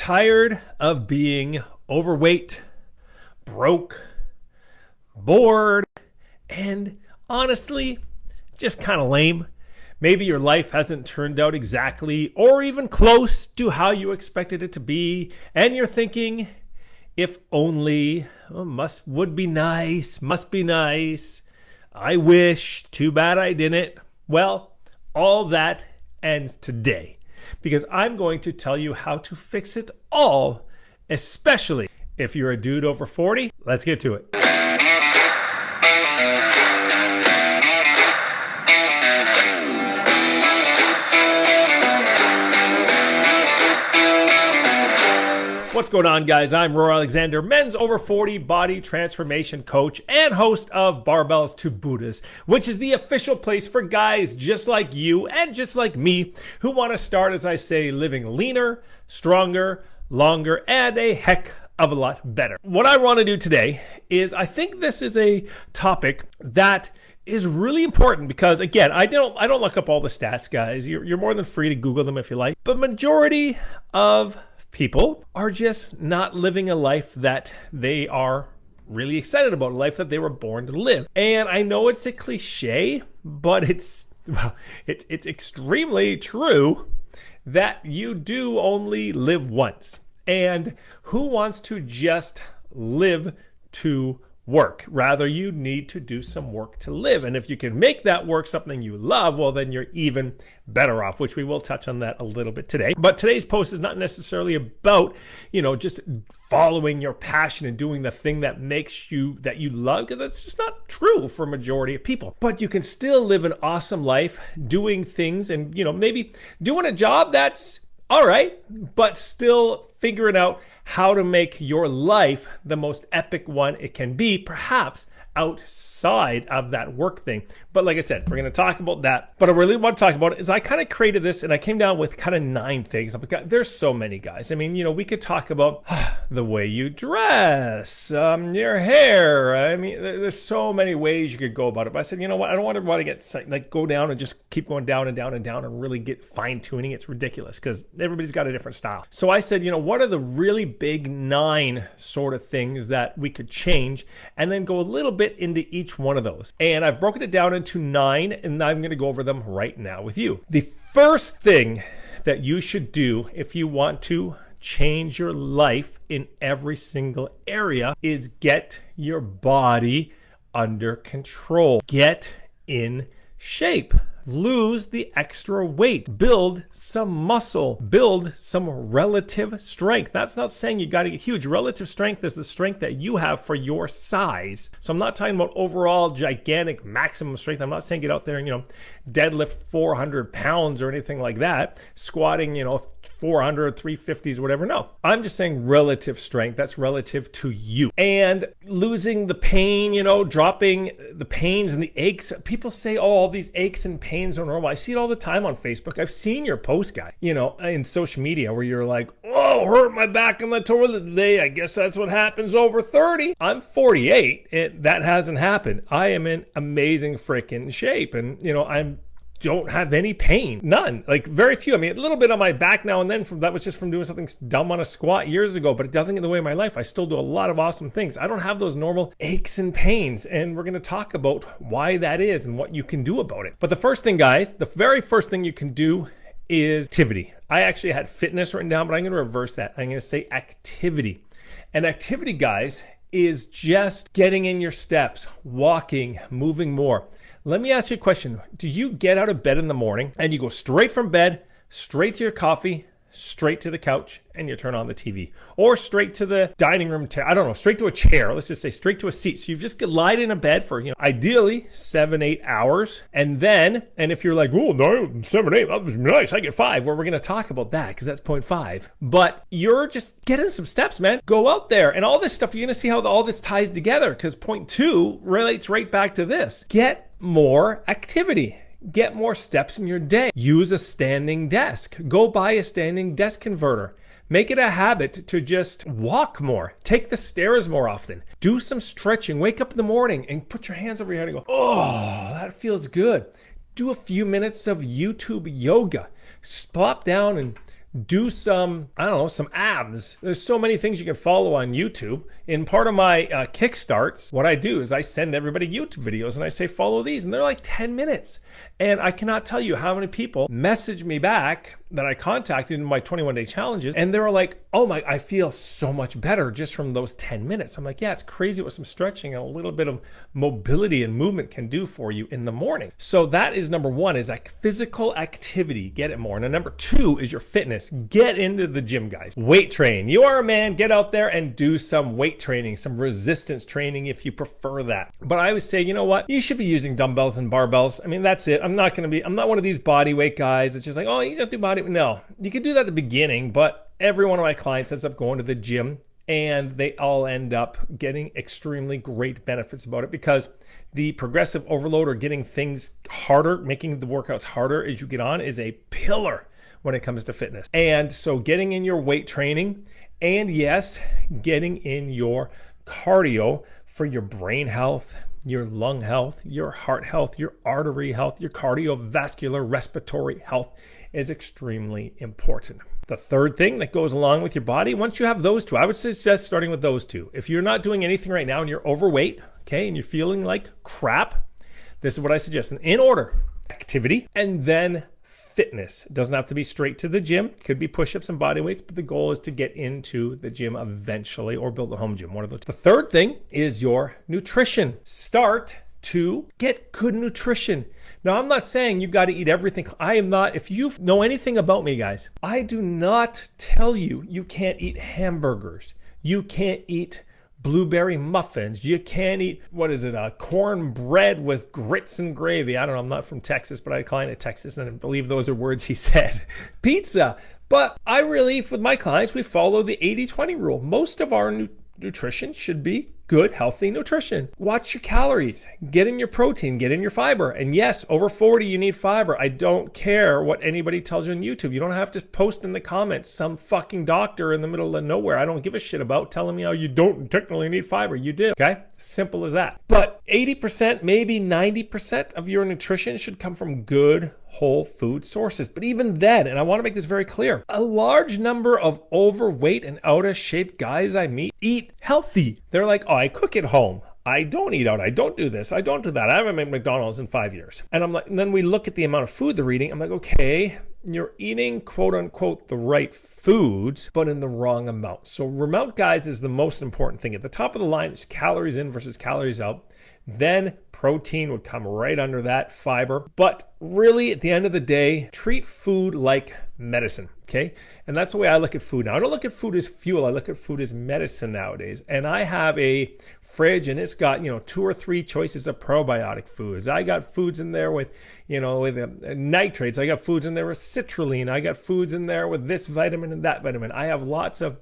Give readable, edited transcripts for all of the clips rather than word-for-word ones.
Tired of being overweight, broke, bored, and honestly, just kind of lame? Maybe your life hasn't turned out exactly or even close to how you expected it to be, and you're thinking, if only, would be nice, must be nice, I wish, too bad I didn't. Well, all that ends today, because I'm going to tell you how to fix it all, especially if you're a dude over 40. Let's get to it. What's going on, guys? I'm Roy Alexander, men's over 40 body transformation coach and host of Barbells To Buddhas, which is the official place for guys just like you and just like me who want to start, as I say, living leaner, stronger, longer, and a heck of a lot better. What I want to do today is, I think this is a topic that is really important because, again, I don't look up all the stats, guys. You're more than free to Google them if you like, but majority of people are just not living a life that they are really excited about, a life that they were born to live. And I know it's a cliche, but it's extremely true that you do only live once. And who wants to just live to work? Rather, you need to do some work to live. And if you can make that work something you love, well, then you're even better off, which we will touch on that a little bit today. But today's post is not necessarily about, just following your passion and doing the thing that makes you, that you love, because that's just not true for a majority of people. But you can still live an awesome life doing things and, maybe doing a job that's all right, but still figuring out how to make your life the most epic one it can be, perhaps outside of that work thing. But like I said, we're going to talk about that. But I really want to talk about it is I kind of created this and I came down with kind of 9 things. There's so many, guys. I mean, we could talk about the way you dress, your hair. I mean, there's so many ways you could go about it. But I said, you know what? I don't want to get go down and just keep going down and down and down and really get fine tuning. It's ridiculous because everybody's got a different style. So I said, what are the really big 9 sort of things that we could change, and then go a little bit into each one of those. And I've broken it down into 9, and I'm going to go over them right now with you. The first thing that you should do if you want to change your life in every single area is get your body under control. Get in shape. Lose the extra weight, build some muscle, build some relative strength. That's not saying you got to get huge. Relative strength is the strength that you have for your size. So I'm not talking about overall gigantic maximum strength. I'm not saying get out there and, deadlift 400 pounds or anything like that, squatting, 400, 350s, whatever. No, I'm just saying relative strength. That's relative to you. And losing the pain, dropping the pains and the aches. People say, oh, all these aches and pains are normal. I see it all the time on Facebook. I've seen your post, guy, in social media where you're like, oh, hurt my back in the toilet today. I guess that's what happens over 30. I'm 48 and that hasn't happened. I am in amazing freaking shape. And, I don't have any pain. None. Like very few. I mean, a little bit on my back now and then that was just from doing something dumb on a squat years ago, but it doesn't get in the way of my life. I still do a lot of awesome things. I don't have those normal aches and pains. And we're going to talk about why that is and what you can do about it. But the first thing, guys, the very first thing you can do is activity. I actually had fitness written down, but I'm going to reverse that. I'm going to say activity. And activity, guys, is just getting in your steps, walking, moving more. Let me ask you a question. Do you get out of bed in the morning and you go straight from bed, straight to your coffee, straight to the couch, and you turn on the TV? Or straight to the dining room, straight to a chair. Let's just say straight to a seat. So you've just lied in a bed for, ideally 7-8 hours. And if you're like, oh, no, 7-8, that was nice, I get 5. Well, we're going to talk about that because that's 0.5. But you're just getting some steps, man. Go out there. And all this stuff, you're going to see how all this ties together because 0.2 relates right back to this. Get more activity. Get more steps in your day. Use a standing desk. Go buy a standing desk converter. Make it a habit to just walk more. Take the stairs more often. Do some stretching. Wake up in the morning and put your hands over your head and go, oh, that feels good. Do a few minutes of YouTube yoga. Plop down and do some, I don't know, some abs. There's so many things you can follow on YouTube. In part of my Kickstarts, what I do is I send everybody YouTube videos and I say, follow these. And they're like 10 minutes. And I cannot tell you how many people message me back that I contacted in my 21-day challenges. And they were like, oh my, I feel so much better just from those 10 minutes. I'm like, yeah, it's crazy what some stretching and a little bit of mobility and movement can do for you in the morning. So that is number one, is like physical activity. Get it more. And then number two is your fitness. Get into the gym, guys. Weight train. You are a man. Get out there and do some weight training, some resistance training if you prefer that. But I would say, you know what? You should be using dumbbells and barbells. I mean, that's it. I'm not one of these body weight guys. It's just like, oh, you just do body weight. No, you can do that at the beginning, but every one of my clients ends up going to the gym and they all end up getting extremely great benefits about it, because the progressive overload, or getting things harder, making the workouts harder as you get on, is a pillar when it comes to fitness. And so getting in your weight training, and yes, getting in your cardio for your brain health, your lung health, your heart health, your artery health, your cardiovascular respiratory health is extremely important. The third thing that goes along with your body, once you have those two, I would suggest starting with those two. If you're not doing anything right now and you're overweight, okay, and you're feeling like crap, this is what I suggest. In order: activity, and then fitness. It doesn't have to be straight to the gym. It could be push-ups and body weights, but the goal is to get into the gym eventually, or build a home gym, one of those. The third thing is your nutrition. Start to get good nutrition. Now, I'm not saying you've got to eat everything. I am not. If you know anything about me, guys, I do not tell you you can't eat hamburgers. You can't eat blueberry muffins. You can't eat, cornbread with grits and gravy. I don't know, I'm not from Texas, but I had a client in Texas, and I believe those are words he said. Pizza. But with my clients, we follow the 80-20 rule. Most of our nutrition should be good, healthy nutrition. Watch your calories, get in your protein, get in your fiber. And yes, over 40, you need fiber. I don't care what anybody tells you on YouTube. You don't have to post in the comments some fucking doctor in the middle of nowhere I don't give a shit about telling me how you don't technically need fiber. You do, okay? Simple as that. But 80%, maybe 90% of your nutrition should come from good, whole food sources. But even then, and I want to make this very clear, a large number of overweight and out of shape guys I meet eat healthy. They're like, oh, I cook at home. I don't eat out. I don't do this. I don't do that. I haven't made McDonald's in 5 years. And I'm like, and then we look at the amount of food they're eating. I'm like, okay, you're eating quote unquote the right foods, but in the wrong amount. So amount, guys, is the most important thing. At the top of the line is calories in versus calories out. Then protein would come right under that, fiber. But really, at the end of the day, treat food like medicine, okay? And that's the way I look at food now. I don't look at food as fuel. I look at food as medicine nowadays. And I have a fridge, and it's got, 2 or 3 choices of probiotic foods. I got foods in there with, nitrates. I got foods in there with citrulline. I got foods in there with this vitamin and that vitamin. I have lots of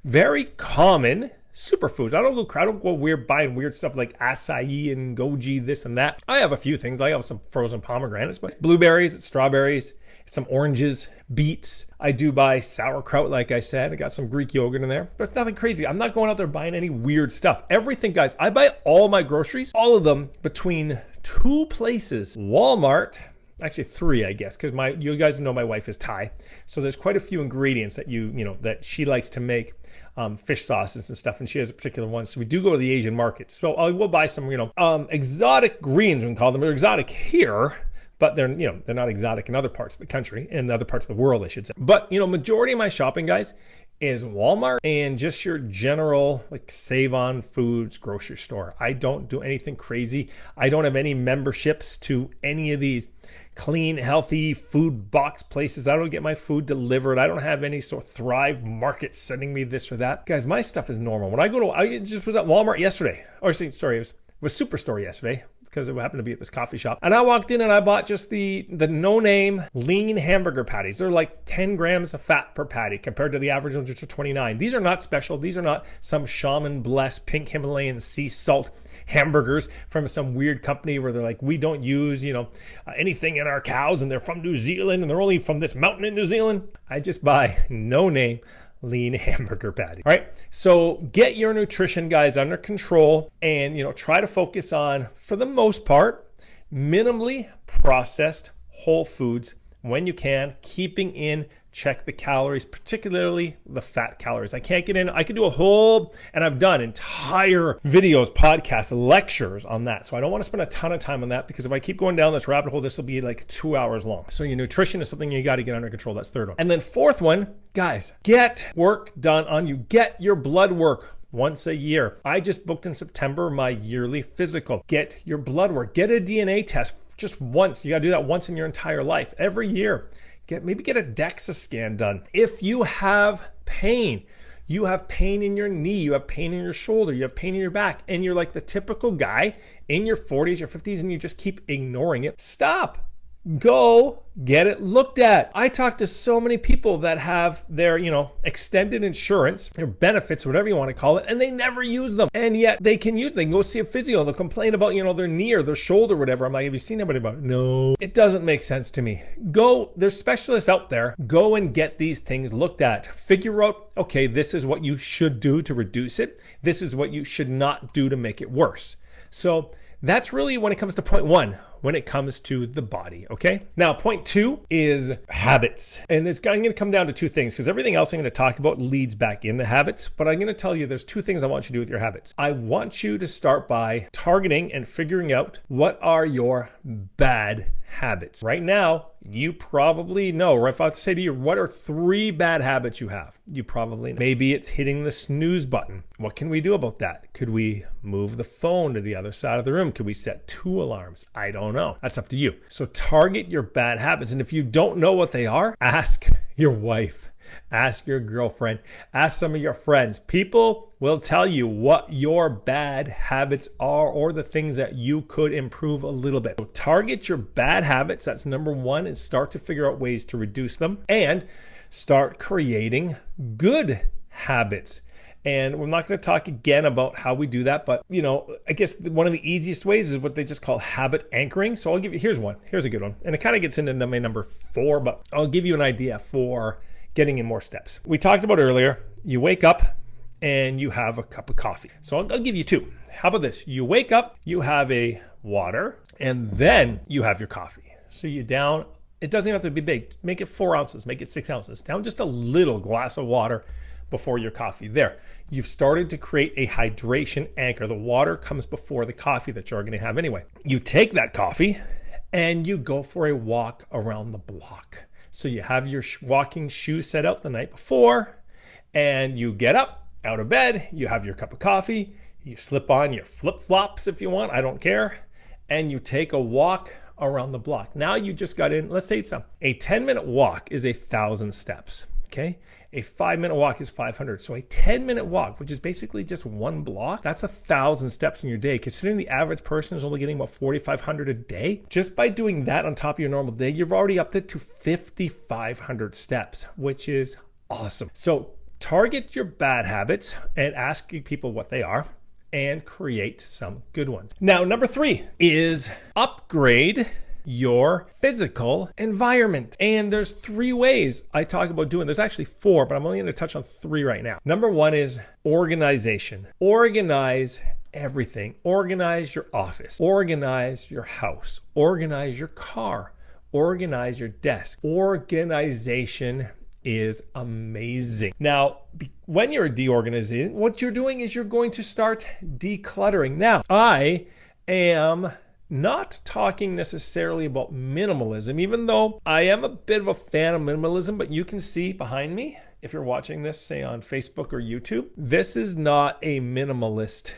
very common superfoods. I don't go weird buying weird stuff like acai and goji, this and that. I have a few things. I have some frozen pomegranates, but blueberries, it's strawberries, some oranges, beets. I do buy sauerkraut, like I said. I got some Greek yogurt in there, but it's nothing crazy. I'm not going out there buying any weird stuff. Everything, guys, I buy all my groceries, all of them, between 2 places: Walmart, actually 3, I guess, because you guys know my wife is Thai, so there's quite a few ingredients that that she likes to make. Fish sauces and stuff, and she has a particular one. So we do go to the Asian market. So I will buy some, exotic greens, we can call them. They're exotic here, but they're not exotic in other parts of the country, in other parts of the world, I should say. But, majority of my shopping, guys, is Walmart and just your general Save On Foods grocery store. I don't do anything crazy. I don't have any memberships to any of these clean, healthy food box places. I don't get my food delivered. I don't have any sort of Thrive Market sending me this or that. Guys, my stuff is normal. When I just was at Walmart yesterday, it was Superstore yesterday, because it happened to be at this coffee shop. And I walked in and I bought just the no-name lean hamburger patties. They're like 10 grams of fat per patty compared to the average ones, which are 29. These are not special. These are not some shaman blessed pink Himalayan sea salt hamburgers from some weird company where they're like, we don't use, anything in our cows, and they're from New Zealand, and they're only from this mountain in New Zealand. I just buy no-name lean hamburger patty. All right, so get your nutrition, guys, under control, and try to focus on, for the most part, minimally processed whole foods when you can, keeping in check the calories, particularly the fat calories. I can't get in. I could do a whole, and I've done entire videos, podcasts, lectures on that. So I don't want to spend a ton of time on that, because if I keep going down this rabbit hole, this will be like 2 hours long. So your nutrition is something you got to get under control. That's third one. And then fourth one, guys, get work done on you. Get your blood work once a year. I just booked in September my yearly physical. Get your blood work. Get a DNA test just once. You got to do that once in your entire life. Every year. Maybe get a DEXA scan done. If you have pain in your knee, you have pain in your shoulder, you have pain in your back, and you're like the typical guy in your 40s or 50s and you just keep ignoring it, stop. Go get it looked at. I talk to so many people that have their, extended insurance, their benefits, whatever you want to call it, and they never use them. And yet they can use them. They can go see a physio. They'll complain about, their knee or their shoulder or whatever. I'm like, have you seen anybody about it? No. It doesn't make sense to me. There's specialists out there. Go and get these things looked at. Figure out, okay, this is what you should do to reduce it. This is what you should not do to make it worse. So that's really when it comes to point one, when it comes to the body, okay? Now, point two is habits. And I'm going to come down to two things, because everything else I'm going to talk about leads back into habits. But I'm going to tell you there's two things I want you to do with your habits. I want you to start by targeting and figuring out what are your bad habits. Right now, you probably know, or if I have to say to you, what are 3 bad habits you have? You probably know. Maybe it's hitting the snooze button. What can we do about that? Could we move the phone to the other side of the room? Could we set 2 alarms? I don't know. That's up to you. So target your bad habits. And if you don't know what they are, ask your wife. Ask your girlfriend, ask some of your friends. People will tell you what your bad habits are, or the things that you could improve a little bit. So target your bad habits. That's number one, and start to figure out ways to reduce them, and start creating good habits. And we're not going to talk again about how we do that, but I guess one of the easiest ways is what they just call habit anchoring. So I'll give you, here's a good one. And it kind of gets into my number 4, but I'll give you an idea for getting in more steps. We talked about earlier, you wake up and you have a cup of coffee. So I'll give you 2. How about this? You wake up, you have a water, and then you have your coffee. So you down, it doesn't even have to be big. Make it 4 ounces, make it 6 ounces. Down just a little glass of water before your coffee. There, you've started to create a hydration anchor. The water comes before the coffee that you're going to have anyway. You take that coffee and you go for a walk around the block. So you have your walking shoes set out the night before, and you get up out of bed, you have your cup of coffee, you slip on your flip-flops if you want, I don't care, and you take a walk around the block. Now you just got in, let's say it's a 10-minute walk is 1,000 steps, okay? A 5-minute walk is 500. So a 10-minute walk, which is basically just 1 block, that's 1,000 steps in your day. Considering the average person is only getting about 4,500 a day, just by doing that on top of your normal day, you've already upped it to 5,500 steps, which is awesome. So target your bad habits and ask people what they are, and create some good ones. Now, number 3 is upgrade your physical environment. And there's 3 ways I talk about doing. There's actually 4, but I'm only going to touch on 3 right now. Number 1 is organization. Organize everything. Organize your office. Organize your house. Organize your car. Organize your desk. Organization is amazing. Now, when you're deorganizing, what you're doing is you're going to start decluttering. Now, I am not talking necessarily about minimalism, even though I am a bit of a fan of minimalism, but you can see behind me, if you're watching this, say on Facebook or YouTube, this is not a minimalist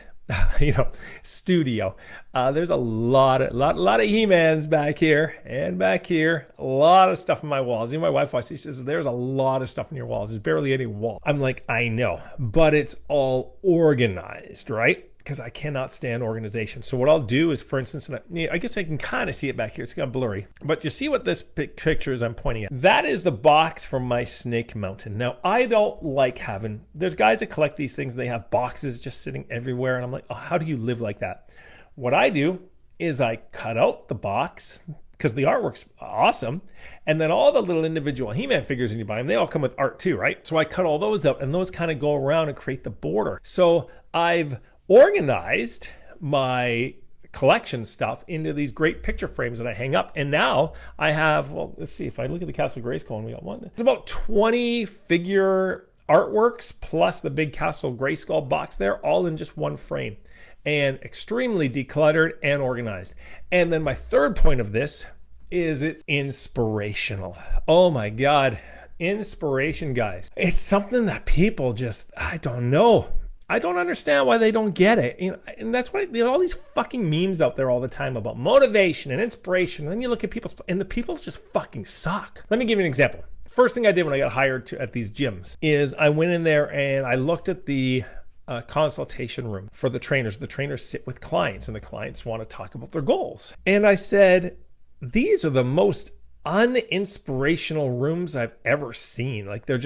studio. There's a lot of He-Mans back here and back here, a lot of stuff on my walls. Even my wife watches, she says, there's a lot of stuff on your walls. There's barely any wall. I'm like, I know, but it's all organized, right? Because I cannot stand organization. So what I'll do is, for instance, and I guess I can kind of see it back here. It's kind of blurry. But you see what this picture is I'm pointing at? That is the box from my snake mountain. Now, I don't like having, there's guys that collect these things. They have boxes just sitting everywhere. And I'm like, oh, how do you live like that? What I do is I cut out the box, because the artwork's awesome. And then all the little individual He-Man figures when you buy them, they all come with art too, right? So I cut all those out, and those kind of go around and create the border. So I've organized my collection stuff into these great picture frames that I hang up. And now I have, well, let's see, if I look at the Castle Grayskull, and we got one. It's about 20 figure artworks plus the big Castle Grayskull box there, all in just one frame, and extremely decluttered and organized. And then my third point of this is it's inspirational. Oh my God, inspiration, guys. It's something that people just, I don't know. I don't understand why they don't get it. And that's why there are all these fucking memes out there all the time about motivation and inspiration. And then you look at people's, and the people's just fucking suck. Let me give you an example. First thing I did when I got hired at these gyms is I went in there and I looked at the consultation room for the trainers. The trainers sit with clients, and the clients want to talk about their goals. And I said, these are the most uninspirational rooms I've ever seen. Like they're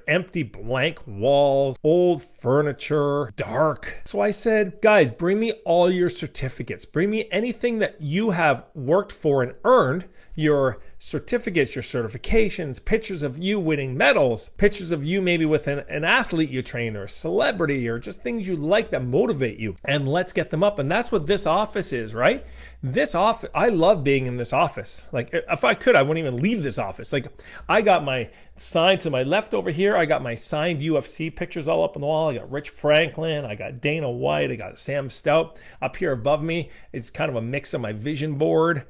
empty, blank walls, old furniture, dark. So I said, guys, bring me all your certificates. Bring me anything that you have worked for and earned, your certificates, your certifications, pictures of you winning medals, pictures of you maybe with an athlete you train or a celebrity, or just things you like that motivate you, and let's get them up. And that's what this office is, right? This office, I love being in this office. Like if I could, I wouldn't even leave this office. Like I got my sign to my left over here. I got my signed UFC pictures all up on the wall. I got Rich Franklin. I got Dana White. I got Sam Stout. Up here above me, it's kind of a mix of my vision board.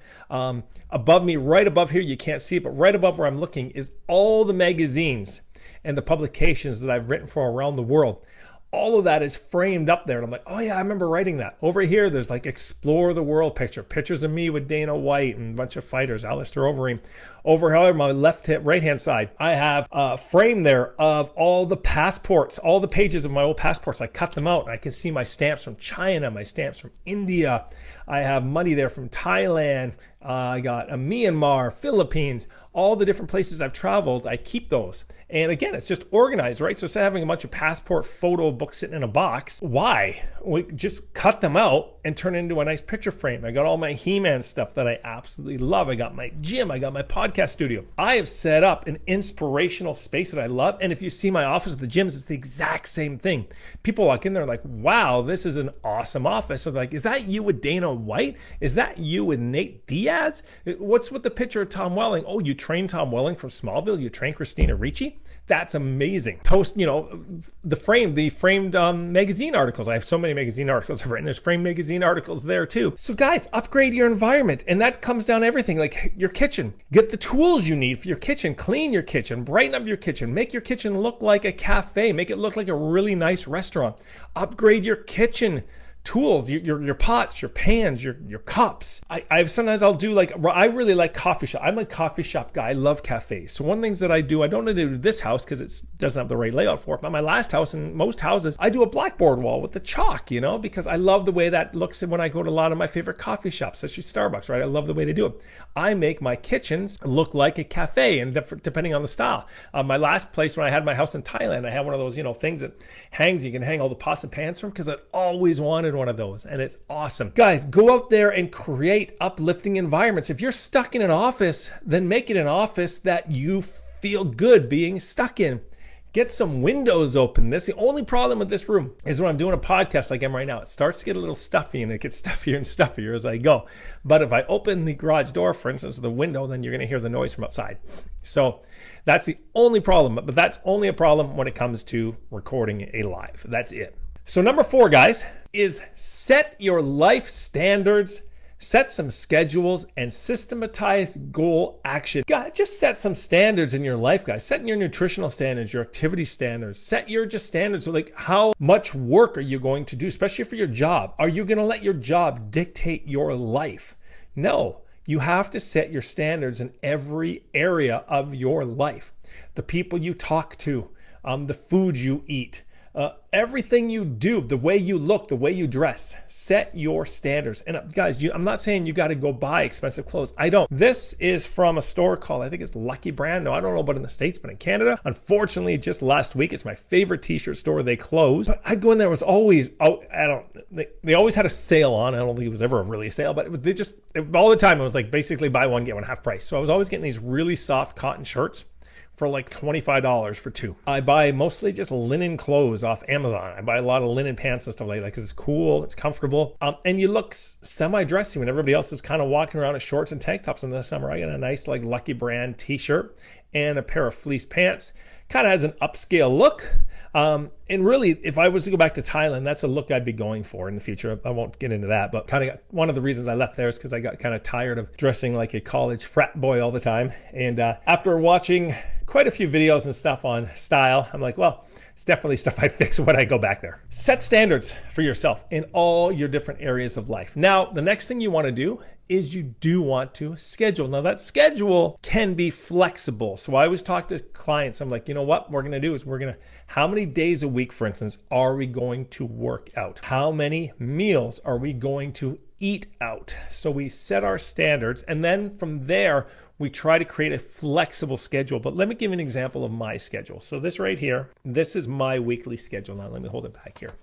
Above me, right above here, you can't see it, but right above where I'm looking is all the magazines and the publications that I've written for around the world. All of that is framed up there. And I'm like, oh yeah, I remember writing that. Over here, there's like Explore the World pictures of me with Dana White and a bunch of fighters, Alistair Overeem. Over here, my right hand side, I have a frame there of all the passports, all the pages of my old passports. I cut them out and I can see my stamps from China, my stamps from India. I have money there from Thailand. I got a Myanmar, Philippines, all the different places I've traveled. I keep those. And again, it's just organized, right? So instead of having a bunch of passport photo books sitting in a box, why? We just cut them out and turn it into a nice picture frame. I got all my He-Man stuff that I absolutely love. I got my gym. I got my podcast studio. I have set up an inspirational space that I love. And if you see my office at the gyms, it's the exact same thing. People walk in there like, wow, this is an awesome office. So like, is that you with Dana White? Is that you with Nate Diaz? What's with the picture of Tom Welling? Oh, you trained Tom Welling from Smallville. You trained Christina Ricci. That's amazing. Post, the framed magazine articles. I have so many magazine articles I've written. There's framed magazine articles there too. So guys, upgrade your environment. And that comes down to everything, like your kitchen. Get the tools you need for your kitchen. Clean your kitchen. Brighten up your kitchen. Make your kitchen look like a cafe. Make it look like a really nice restaurant. Upgrade your kitchen tools, your pots, your pans, your cups. Sometimes I'll do I really like coffee shop. I'm a coffee shop guy. I love cafes. So one of the things that I do, I don't need to do this house because it doesn't have the right layout for it, but my last house and most houses, I do a blackboard wall with the chalk, because I love the way that looks when I go to a lot of my favorite coffee shops, such as Starbucks, right? I love the way they do it. I make my kitchens look like a cafe, and depending on the style. My last place when I had my house in Thailand, I had one of those, things that hangs, you can hang all the pots and pans from, because I always wanted one of those, and it's awesome. Guys, go out there and create uplifting environments. If you're stuck in an office, then make it an office that you feel good being stuck in. Get some windows open. That's the only problem with this room is when I'm doing a podcast like I'm right now. It starts to get a little stuffy, and it gets stuffier and stuffier as I go. But if I open the garage door, for instance, the window, then you're going to hear the noise from outside. So that's the only problem. But that's only a problem when it comes to recording a live. That's it. So number 4, guys, is set your life standards, set some schedules, and systematize goal action. God, just set some standards in your life, guys. Set your nutritional standards, your activity standards. Set your just standards. So like, how much work are you going to do, especially for your job? Are you going to let your job dictate your life? No, you have to set your standards in every area of your life. The people you talk to, the food you eat, everything you do, the way you look, the way you dress, set your standards. And guys, I'm not saying you got to go buy expensive clothes. I don't. This is from a store called, I think it's Lucky Brand. No, I don't know about in the States, but in Canada, unfortunately, just last week, it's my favorite t-shirt store. They closed, but I'd go in there. It was always, they always had a sale on. I don't think it was ever really a sale, but all the time, it was like basically buy one, get one half price. So I was always getting these really soft cotton shirts for like $25 for 2. I buy mostly just linen clothes off Amazon. I buy a lot of linen pants and stuff like that because it's cool, it's comfortable, and you look semi-dressy when everybody else is kind of walking around in shorts and tank tops in the summer. I got a nice like Lucky Brand t-shirt and a pair of fleece pants. Kind of has an upscale look. And really, if I was to go back to Thailand, that's a look I'd be going for in the future. I won't get into that, but kind of one of the reasons I left there is because I got kind of tired of dressing like a college frat boy all the time. And after watching quite a few videos and stuff on style, I'm like, well, it's definitely stuff I'd fix when I go back there. Set standards for yourself in all your different areas of life. Now, the next thing you want to do is you do want to schedule. Now that schedule can be flexible. So I always talk to clients, I'm like, you know what we're gonna do is how many days a week, for instance, are we going to work out? How many meals are we going to eat out? So we set our standards, and then from there, we try to create a flexible schedule. But let me give you an example of my schedule. So this right here, this is my weekly schedule. Now let me hold it back here.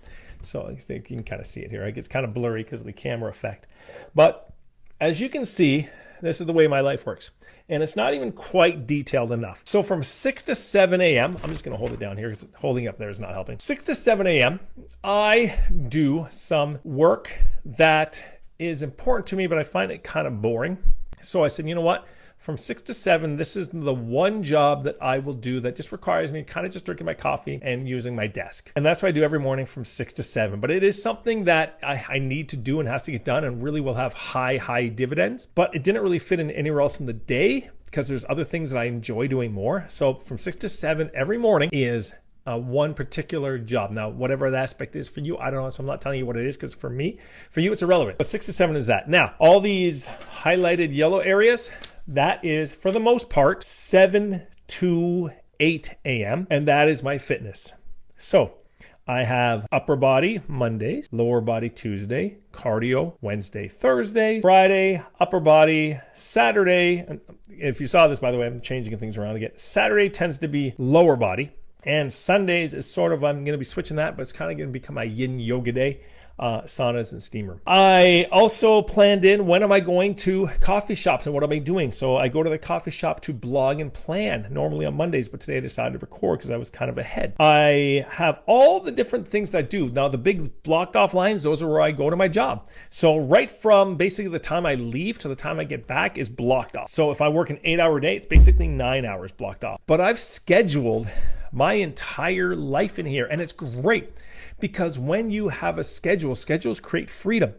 So I think you can kind of see it here. It's kind of blurry because of the camera effect. But as you can see, this is the way my life works. And it's not even quite detailed enough. So from 6 to 7 a.m., I'm just gonna hold it down here because holding up there is not helping. 6 to 7 a.m., I do some work that is important to me, but I find it kind of boring. So I said, you know what? From 6 to 7, this is the one job that I will do that just requires me kind of just drinking my coffee and using my desk. And that's what I do every morning from 6 to 7. But it is something that I need to do and has to get done and really will have high dividends. But it didn't really fit in anywhere else in the day because there's other things that I enjoy doing more. So from 6 to 7 every morning is one particular job. Now, whatever that aspect is for you, I don't know, so I'm not telling you what it is because for you, it's irrelevant. But 6 to 7 is that. Now, all these highlighted yellow areas, that is, for the most part, 7 to 8 a.m., and that is my fitness. So I have upper body Mondays, lower body Tuesday, cardio Wednesday, Thursday, Friday, upper body Saturday. And if you saw this, by the way, I'm changing things around again. Saturday tends to be lower body, and Sundays is sort of, I'm going to be switching that, but it's kind of going to become my yin yoga day. Saunas and steamer. I also planned in when am I going to coffee shops and what am I doing? So I go to the coffee shop to blog and plan normally on Mondays, but today I decided to record because I was kind of ahead. I have all the different things I do. Now the big blocked off lines, those are where I go to my job. So right from basically the time I leave to the time I get back is blocked off. So if I work an 8-hour day, it's basically 9 hours blocked off. But I've scheduled my entire life in here, and it's great. Because when you have a schedule, schedules create freedom.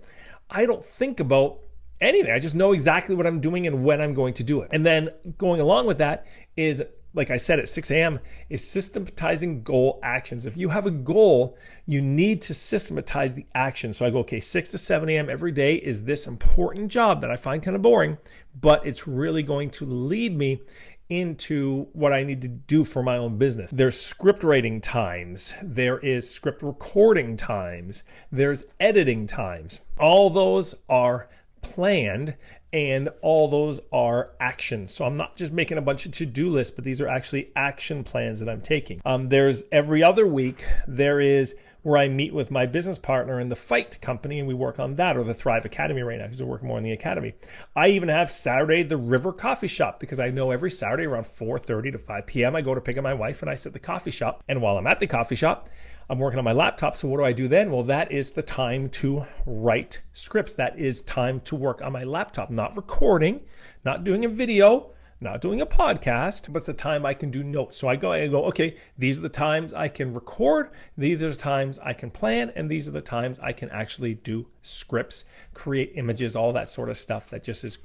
I don't think about anything. I just know exactly what I'm doing and when I'm going to do it. And then going along with that is, like I said, at 6 a.m., is systematizing goal actions. If you have a goal, you need to systematize the action. So I go, okay, 6 to 7 a.m. every day is this important job that I find kind of boring, but it's really going to lead me into what I need to do for my own business. There's script writing times, there is script recording times, there's editing times. All those are planned and all those are actions. So I'm not just making a bunch of to-do lists, but these are actually action plans that I'm taking. There's every other week, there is where I meet with my business partner in the Fight company and we work on that, or the Thrive Academy right now because we're working more on the academy. I even have Saturday, the River Coffee Shop, because I know every Saturday around 4:30 to 5 p.m. I go to pick up my wife and I sit at the coffee shop. And while I'm at the coffee shop, I'm working on my laptop. So what do I do then? Well, that is the time to write scripts. That is time to work on my laptop, not recording, not doing a video, not doing a podcast, but it's the time I can do notes. So I go, okay, these are the times I can record, these are the times I can plan, and these are the times I can actually do scripts, create images, all that sort of stuff that just is,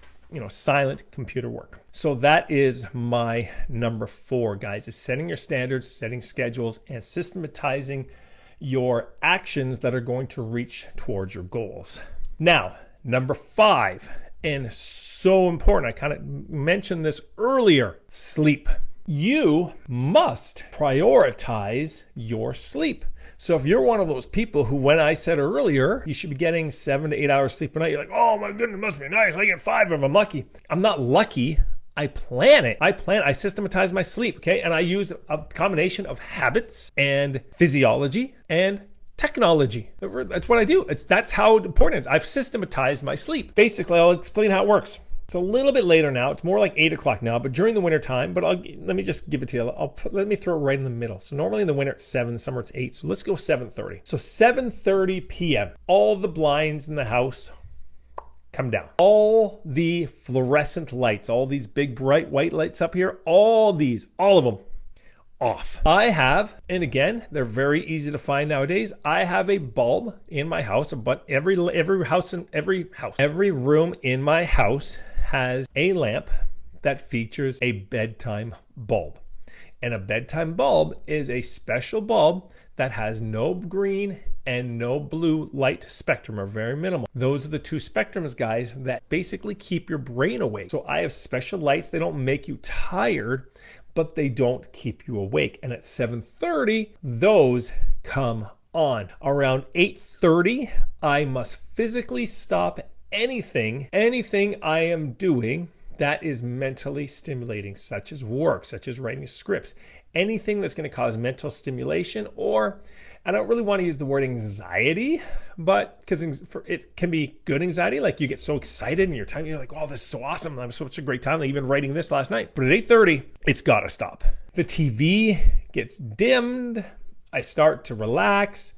silent computer work. So that is my number 4, guys, is setting your standards, setting schedules, and systematizing your actions that are going to reach towards your goals. Now, number 5, and so important, I kind of mentioned this earlier, sleep. You must prioritize your sleep. So if you're one of those people who, when I said earlier, you should be getting 7 to 8 hours sleep a night, you're like, oh my goodness, it must be nice. I get 5 if I'm lucky. I'm not lucky. I plan it. I systematize my sleep, okay? And I use a combination of habits and physiology and technology. That's what I do. That's how important it is. I've systematized my sleep. Basically, I'll explain how it works. It's a little bit later now. It's more like 8 o'clock now, but during the winter time, but let me just give it to you. Let me throw it right in the middle. So normally in the winter it's 7, summer it's 8. So let's go 7:30. So 7:30 p.m. All the blinds in the house come down. All the fluorescent lights, all these big bright white lights up here, all of them off. I have, and again, they're very easy to find nowadays. I have a bulb in my house, but every room in my house has a lamp that features a bedtime bulb. And a bedtime bulb is a special bulb that has no green and no blue light spectrum, or very minimal. Those are the two spectrums, guys, that basically keep your brain awake. So I have special lights. They don't make you tired, but they don't keep you awake. And at 7:30, those come on. Around 8:30, I must physically stop anything I am doing that is mentally stimulating, such as work, such as writing scripts, anything that's going to cause mental stimulation, or I don't really want to use the word anxiety, but because it can be good anxiety, like you get so excited and you're like, oh, this is so awesome. I'm such a great time. Like even writing this last night. But at 8:30, it's got to stop. The TV gets dimmed. I start to relax.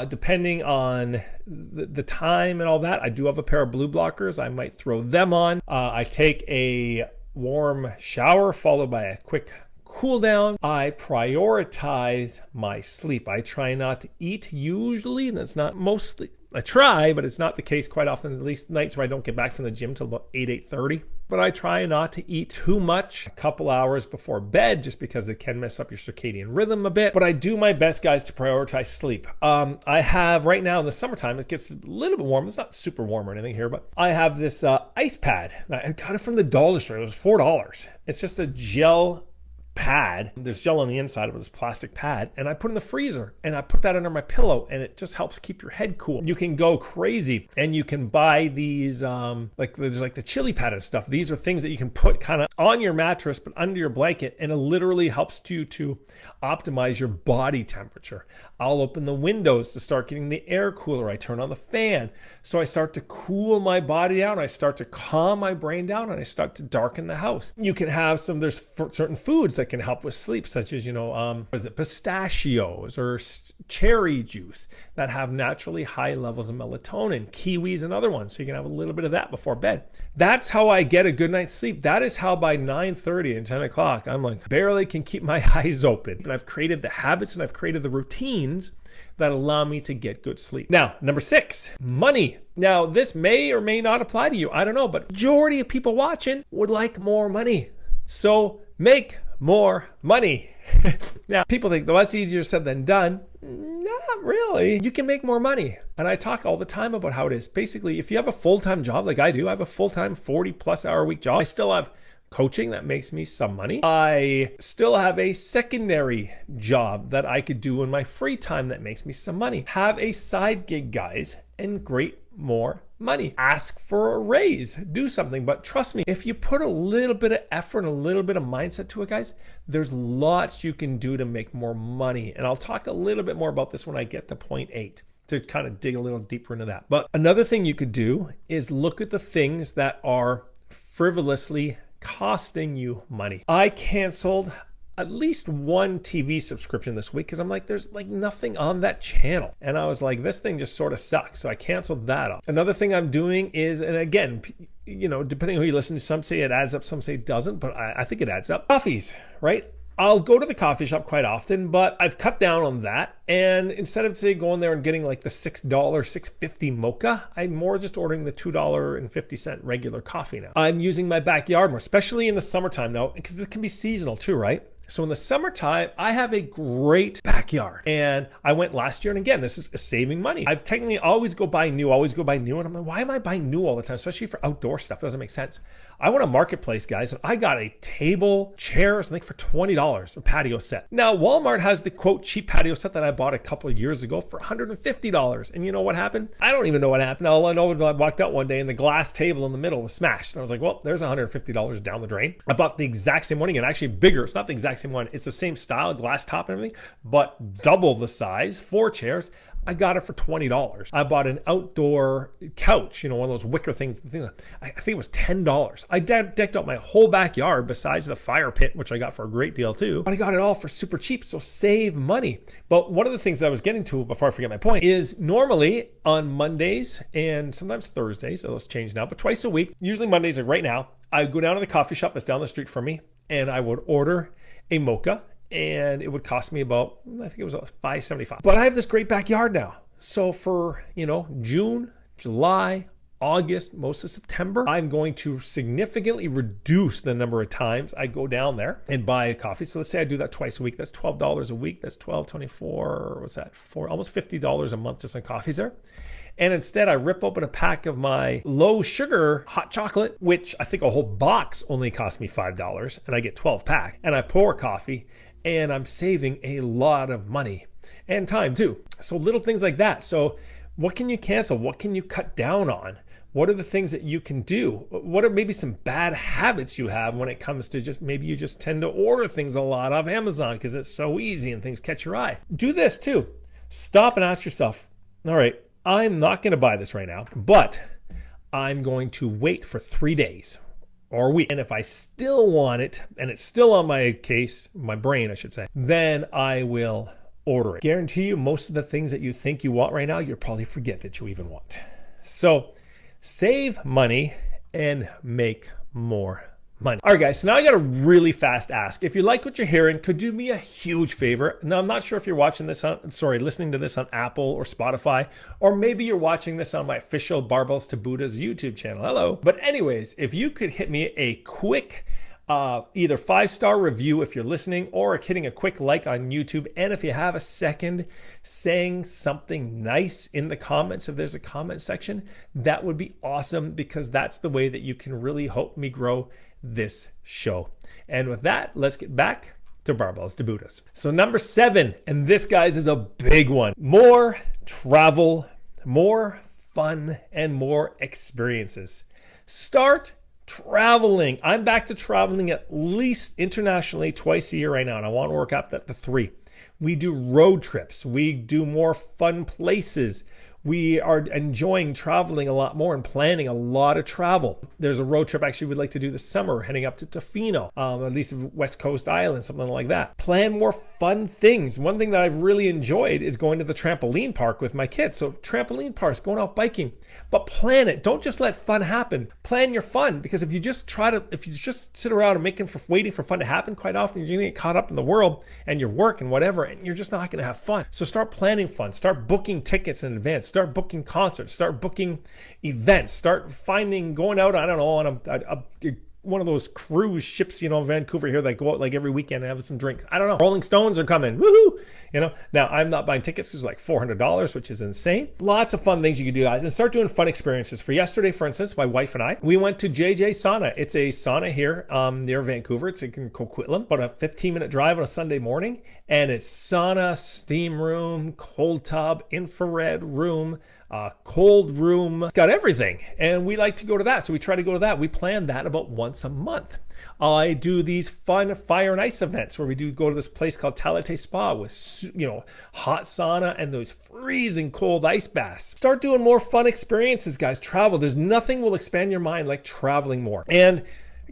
Depending on the time and all that, I do have a pair of blue blockers. I might throw them on. I take a warm shower followed by a quick cool down. I prioritize my sleep. I try not to eat usually, and it's not mostly, I try, but it's not the case quite often, at least nights where I don't get back from the gym till about 8:30. But I try not to eat too much a couple hours before bed, just because it can mess up your circadian rhythm a bit. But I do my best, guys, to prioritize sleep. I have right now in the summertime, it gets a little bit warm. It's not super warm or anything here, but I have this ice pad. I got it from the dollar store. It was $4. It's just a gel pad. There's gel on the inside of it, this plastic pad, and I put in the freezer and I put that under my pillow, and it just helps keep your head cool. You can go crazy and you can buy these there's like the chili pad and stuff. These are things that you can put kind of on your mattress but under your blanket, and it literally helps you to optimize your body temperature. I'll open the windows to start getting the air cooler. I turn on the fan, so I start to cool my body down. I start to calm my brain down, and I start to darken the house. You can have there's certain foods that can help with sleep, such as pistachios or cherry juice that have naturally high levels of melatonin. Kiwis and other ones, so you can have a little bit of that before bed. That's how I get a good night's sleep. That is how by 9:30 and 10 o'clock I'm like barely can keep my eyes open, and I've created the habits and I've created the routines that allow me to get good sleep. Now, number 6, money. Now, this may or may not apply to you. I don't know, but majority of people watching would like more money. So make more money. Now, people think, well, that's easier said than done. Not really. You can make more money. And I talk all the time about how it is. Basically, if you have a full-time job like I do, I have a full-time 40+ hour week job. I still have coaching that makes me some money. I still have a secondary job that I could do in my free time that makes me some money. Have a side gig, guys, and great more money. Ask for a raise, do something. But trust me, if you put a little bit of effort and a little bit of mindset to it, guys, there's lots you can do to make more money. And I'll talk a little bit more about this when I get to point 8 to kind of dig a little deeper into that. But another thing you could do is look at the things that are frivolously costing you money. I canceled at least one TV subscription this week because I'm like, there's like nothing on that channel. And I was like, this thing just sort of sucks. So I canceled that off. Another thing I'm doing is, and again, depending on who you listen to, some say it adds up, some say it doesn't, but I think it adds up. Coffees, right? I'll go to the coffee shop quite often, but I've cut down on that. And instead of say going there and getting like the $6, $6.50 mocha, I'm more just ordering the $2.50 regular coffee now. I'm using my backyard more, especially in the summertime now, because it can be seasonal too, right? So in the summertime, I have a great backyard. And I went last year, and again, this is saving money. I've technically always go buy new. And I'm like, why am I buying new all the time? Especially for outdoor stuff. It doesn't make sense. I went to Marketplace, guys, and I got a table, chairs, I think for $20, a patio set. Now, Walmart has the quote cheap patio set that I bought a couple of years ago for $150. And you know what happened? I don't even know what happened. All I know is I walked out one day and the glass table in the middle was smashed. And I was like, well, there's $150 down the drain. I bought the exact same one, and actually bigger. It's not the exact exact same one. It's the same style, glass top and everything, but double the size, 4 chairs. I got it for $20. I bought an outdoor couch, one of those wicker things. I think it was $10. I decked out my whole backyard besides the fire pit, which I got for a great deal too. But I got it all for super cheap, so save money. But one of the things that I was getting to before I forget my point is normally on Mondays and sometimes Thursdays, so let's change now, but twice a week, usually Mondays like right now, I go down to the coffee shop that's down the street from me and I would order a mocha. And it would cost me about, I think it was $5.75. But I have this great backyard now. So for, June, July, August, most of September, I'm going to significantly reduce the number of times I go down there and buy a coffee. So let's say I do that twice a week. That's $12 a week. That's $12.24. What's that? Almost $50 a month just on coffees there. And instead, I rip open a pack of my low sugar hot chocolate, which I think a whole box only cost me $5, and I get 12 pack. And I pour coffee, and I'm saving a lot of money and time too. So little things like that. So what can you cancel? What can you cut down on? What are the things that you can do? What are maybe some bad habits you have when it comes to maybe you just tend to order things a lot off Amazon because it's so easy and things catch your eye. Do this too. Stop and ask yourself, all right, I'm not going to buy this right now, but I'm going to wait for 3 days or a week. And if I still want it, and it's still on my brain, I should say, then I will order it. Guarantee you most of the things that you think you want right now, you'll probably forget that you even want. So save money and make more money. All right, guys, so now I got a really fast ask. If you like what you're hearing, could you do me a huge favor? Now, I'm not sure if you're listening to this on Apple or Spotify, or maybe you're watching this on my official Barbells To Buddhas YouTube channel. Hello. But anyways, if you could hit me a quick either 5-star review if you're listening, or hitting a quick like on YouTube. And if you have a second, saying something nice in the comments, if there's a comment section, that would be awesome, because that's the way that you can really help me grow this show. And with that, let's get back to Barbells To Buddhas. So number 7, and this, guys, is a big one. More travel, more fun, and more experiences. Start traveling. I'm back to traveling at least internationally twice a year right now, and I want to work up that to 3. We do road trips. We do more fun places. We are enjoying traveling a lot more and planning a lot of travel. There's a road trip actually we'd like to do this summer, heading up to Tofino, at least West Coast Island, something like that. Plan more fun things. One thing that I've really enjoyed is going to the trampoline park with my kids. So trampoline parks, going out biking, but plan it. Don't just let fun happen. Plan your fun, because if you just sit around and waiting for fun to happen, quite often you're going to get caught up in the world and your work and whatever, and you're just not going to have fun. So start planning fun. Start booking tickets in advance. Start booking concerts, start booking events, start going out, I don't know, on one of those cruise ships, Vancouver here, that go out like every weekend and have some drinks. I don't know. Rolling Stones are coming. Woohoo! Now I'm not buying tickets because it's like $400, which is insane. Lots of fun things you can do, guys, and start doing fun experiences. For yesterday, for instance, my wife and I, we went to JJ Sauna. It's a sauna here near Vancouver. It's in Coquitlam, about a 15-minute drive on a Sunday morning, and it's sauna, steam room, cold tub, infrared room, cold room. It's got everything, and we like to go to that, so we try to go to that. We plan that about once a month. I do these fun fire and ice events where we go to this place called Talete Spa with hot sauna and those freezing cold ice baths. Start doing more fun experiences, guys. Travel. There's nothing will expand your mind like traveling more. And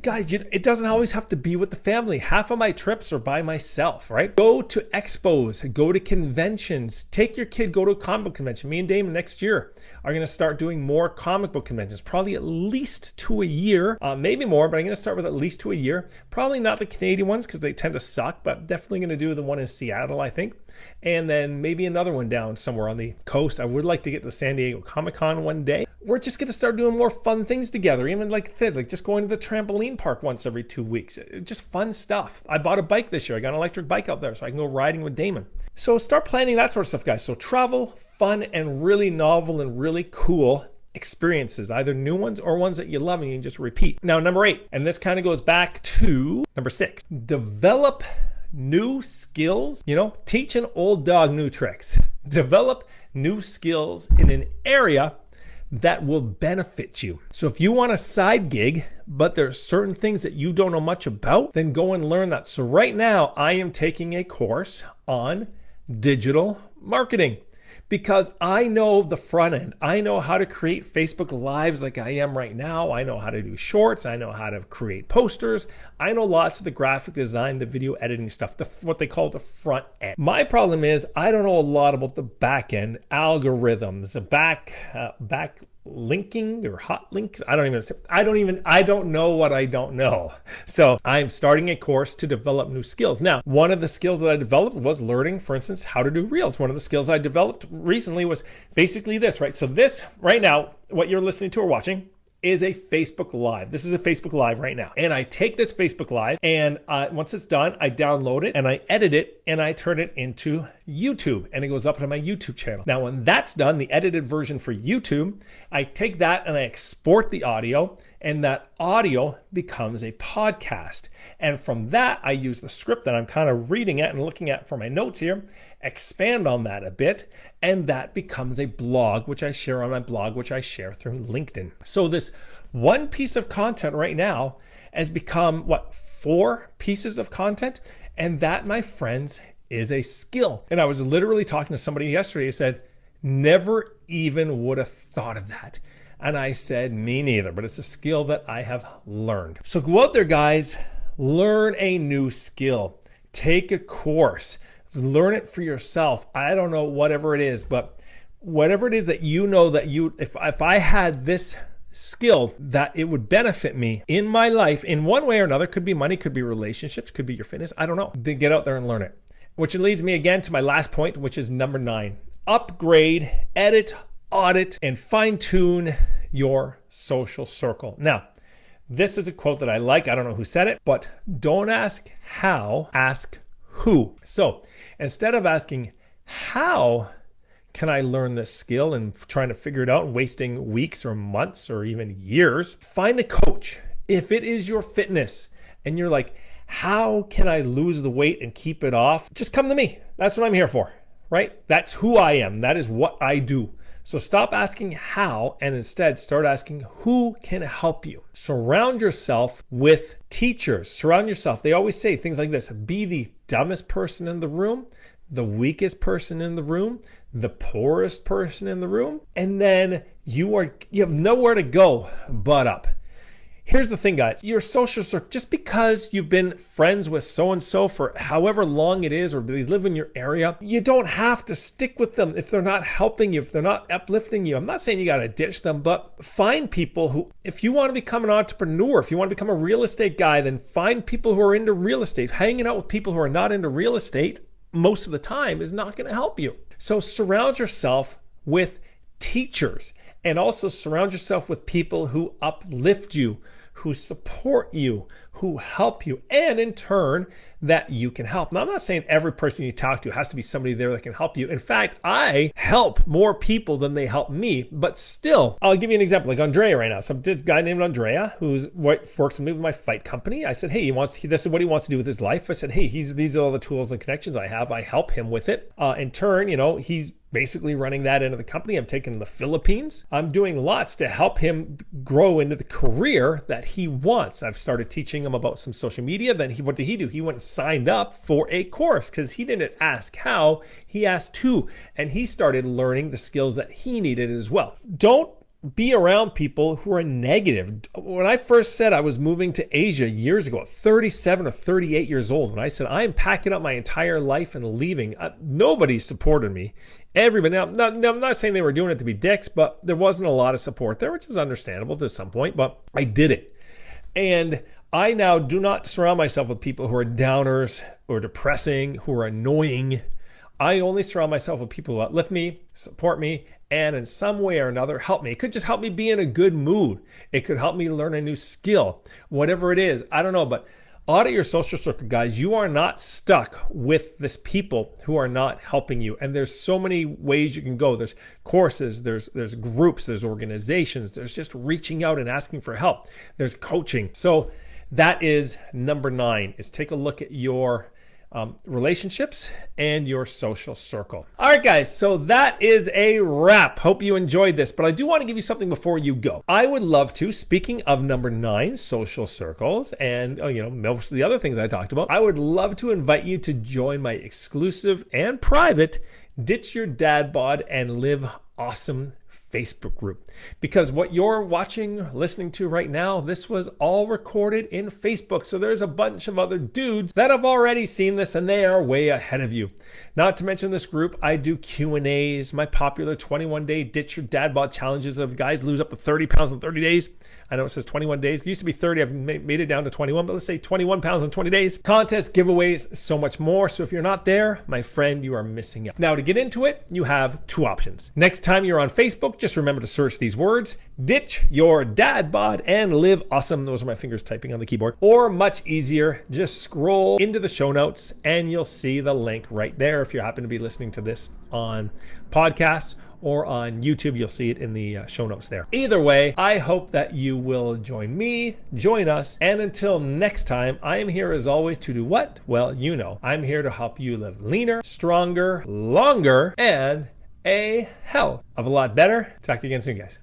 guys, it doesn't always have to be with the family. Half of my trips are by myself, right? Go to expos, go to conventions, take your kid, go to a comic book convention. Me and Damon next year are going to start doing more comic book conventions, probably at least 2 a year, maybe more, but I'm going to start with at least 2 a year. Probably not the Canadian ones because they tend to suck, but definitely going to do the one in Seattle, I think. And then maybe another one down somewhere on the coast. I would like to get to San Diego Comic-Con one day. We're just going to start doing more fun things together, even like just going to the trampoline park once every 2 weeks. Just fun stuff. I bought a bike this year. I got an electric bike out there so I can go riding with Damon. So start planning that sort of stuff, guys. So travel, fun, and really novel and really cool experiences, either new ones or ones that you love and you can just repeat. Now, number 8, and this kind of goes back to number 6, develop new skills. Teach an old dog new tricks. Develop new skills in an area that will benefit you. So if you want a side gig, but there's certain things that you don't know much about, then go and learn that. So right now I am taking a course on digital marketing, because I know the front end. I know how to create Facebook Lives like I am right now. I know how to do shorts. I know how to create posters. I know lots of the graphic design, the video editing stuff, what they call the front end. My problem is I don't know a lot about the back end, algorithms, back linking or hot links. I don't know what I don't know. So I'm starting a course to develop new skills. Now, one of the skills that I developed was learning, for instance, how to do reels. One of the skills I developed recently was basically this, right? So this right now, what you're listening to or watching is a Facebook Live. This is a Facebook Live right now. And I take this Facebook Live and once it's done, I download it and I edit it and I turn it into YouTube and it goes up to my YouTube channel. Now, when that's done, the edited version for YouTube, I take that and I export the audio, and that audio becomes a podcast. And from that, I use the script that I'm kind of reading at and looking at for my notes here, expand on that a bit, and that becomes a blog, which I share on my blog, which I share through LinkedIn. So this one piece of content right now has become, 4 pieces of content? And that, my friends, is a skill. And I was literally talking to somebody yesterday who said, never even would have thought of that. And I said, me neither, but it's a skill that I have learned. So go out there, guys, learn a new skill, take a course, learn it for yourself. I don't know, whatever it is, but whatever it is that you know that if I had this skill, that it would benefit me in my life in one way or another. Could be money, could be relationships, could be your fitness. I don't know. Then get out there and learn it. Which leads me again to my last point, which is number 9. Upgrade, edit, audit, and fine-tune your social circle. Now, this is a quote that I like. I don't know who said it, but don't ask how, ask who. So instead of asking how can I learn this skill and trying to figure it out and wasting weeks or months or even years, find a coach. If it is your fitness and you're like, how can I lose the weight and keep it off? Just come to me. That's what I'm here for, right? That's who I am. That is what I do. So stop asking how and instead start asking who can help you. Surround yourself with teachers. Surround yourself. They always say things like this: be the dumbest person in the room, the weakest person in the room, the poorest person in the room, and then you have nowhere to go but up. Here's the thing, guys. Your social circle, just because you've been friends with so-and-so for however long it is, or they live in your area, you don't have to stick with them if they're not helping you, if they're not uplifting you. I'm not saying you got to ditch them, but find people who, if you want to become an entrepreneur, if you want to become a real estate guy, then find people who are into real estate. Hanging out with people who are not into real estate most of the time is not going to help you. So surround yourself with teachers, and also surround yourself with people who uplift you, who support you, who help you, and in turn that you can help. Now, I'm not saying every person you talk to has to be somebody there that can help you. In fact, I help more people than they help me, but still, I'll give you an example, like Andrea right now. Some guy named Andrea who works with me with my fight company. I said, hey, this is what he wants to do with his life. I said, hey, these are all the tools and connections I have. I help him with it. In turn, he's basically running that into the company. I'm taking the Philippines. I'm doing lots to help him grow into the career that he wants. I've started teaching him about some social media. Then what did he do? He went and signed up for a course because he didn't ask how, he asked who, and he started learning the skills that he needed as well. Don't be around people who are negative. When I first said I was moving to Asia years ago, at 37 or 38 years old, when I said I am packing up my entire life and leaving, nobody supported me. Everybody. Now, I'm not saying they were doing it to be dicks, but there wasn't a lot of support there, which is understandable to some point, but I did it. And I now do not surround myself with people who are downers or depressing, who are annoying. I only surround myself with people who uplift me, support me, and in some way or another help me. It could just help me be in a good mood. It could help me learn a new skill, whatever it is. I don't know, but audit your social circle, guys. You are not stuck with this people who are not helping you. And there's so many ways you can go. There's courses, there's groups, there's organizations, there's just reaching out and asking for help. There's coaching. So that is number 9, is take a look at your relationships and your social circle. All right, guys, so that is a wrap. Hope you enjoyed this, but I do want to give you something before you go. I would love to, speaking of number 9, social circles, and most of the other things I talked about, I would love to invite you to join my exclusive and private Ditch Your Dad Bod and Live Awesome Facebook group, because what you're watching, listening to right now, this was all recorded in Facebook. So there's a bunch of other dudes that have already seen this and they are way ahead of you. Not to mention this group, I do Q&As, my popular 21-day Ditch Your Dad Bod challenges of guys lose up to 30 pounds in 30 days. I know it says 21 days. It used to be 30. I've made it down to 21, but let's say 21 pounds in 20 days. Contests, giveaways, so much more. So if you're not there, my friend, you are missing out. Now to get into it, you have 2 options. Next time you're on Facebook, just remember to search these words, Ditch Your Dad Bod and Live Awesome. Those are my fingers typing on the keyboard. Or much easier, just scroll into the show notes and you'll see the link right there. If you happen to be listening to this on podcasts or on YouTube, you'll see it in the show notes there. Either way, I hope that you will join me, join us, and until next time, I am here as always to do what? Well, I'm here to help you live leaner, stronger, longer, and a hell of a lot better. Talk to you again soon, guys.